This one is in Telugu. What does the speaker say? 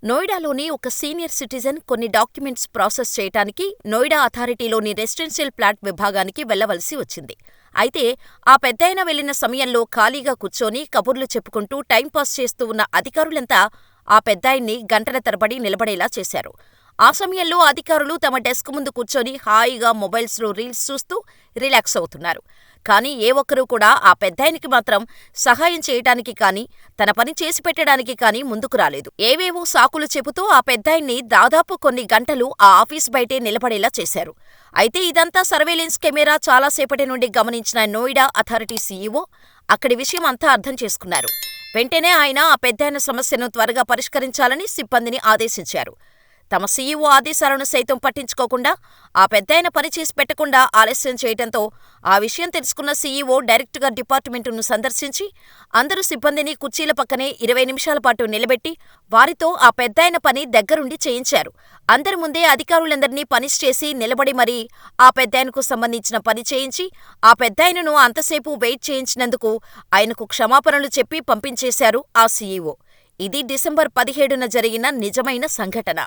నోయిడాలోని ఒక సీనియర్ సిటిజన్ కొన్ని డాక్యుమెంట్స్ ప్రాసెస్ చేయటానికి నోయిడా అథారిటీలోని రెసిడెన్షియల్ ఫ్లాట్ విభాగానికి వెళ్లవలసి వచ్చింది. అయితే ఆ పెద్దాయన వెళ్లిన సమయంలో ఖాళీగా కూర్చొని కబుర్లు చెప్పుకుంటూ టైంపాస్ చేస్తూ ఉన్న అధికారులంతా ఆ పెద్దాయన్ని గంటల తరబడి నిలబడేలా చేశారు. ఆ సమయంలో అధికారులు తమ డెస్క్ ముందు కూర్చొని హాయిగా మొబైల్స్లో రీల్స్ చూస్తూ రిలాక్స్ అవుతున్నారు. కానీ ఏ ఒక్కరూ కూడా ఆ పెద్దాయనకి మాత్రం సహాయం చేయటానికి కానీ, తన పని చేసి పెట్టడానికి కానీ ముందుకు రాలేదు. ఏవేవో సాకులు చెబుతూ ఆ పెద్దాయన్ని దాదాపు కొన్ని గంటలు ఆ ఆఫీస్ బయటే నిలబడేలా చేశారు. అయితే ఇదంతా సర్వేలెన్స్ కెమెరా చాలాసేపటి నుండి గమనించిన నోయిడా అథారిటీ సీఈఓ అక్కడి విషయం అంతా అర్థం చేసుకున్నారు. వెంటనే ఆయన ఆ పెద్దాయన సమస్యను త్వరగా పరిష్కరించాలని సిబ్బందిని ఆదేశించారు. తమ సీఈఓ ఆదేశాలను సైతం పట్టించుకోకుండా, ఆ పెద్దాయన పని చేసి పెట్టకుండా ఆలస్యం చేయటంతో ఆ విషయం తెలుసుకున్న సీఈఓ డైరెక్టుగా డిపార్టుమెంటును సందర్శించి, అందరు సిబ్బందిని కుర్చీల పక్కనే 20 నిమిషాల పాటు నిలబెట్టి, వారితో ఆ పెద్దాయన పని దగ్గరుండి చేయించారు. అందరి ముందే అధికారులందర్నీ పనిష్ చేసి నిలబడి మరీ ఆ పెద్దాయనకు సంబంధించిన పని చేయించి, ఆ పెద్దాయనను అంతసేపు వెయిట్ చేయించినందుకు ఆయనకు క్షమాపణలు చెప్పి పంపించేశారు ఆ సీఈఓ. ఇది డిసెంబర్ 17న జరిగిన నిజమైన సంఘటన.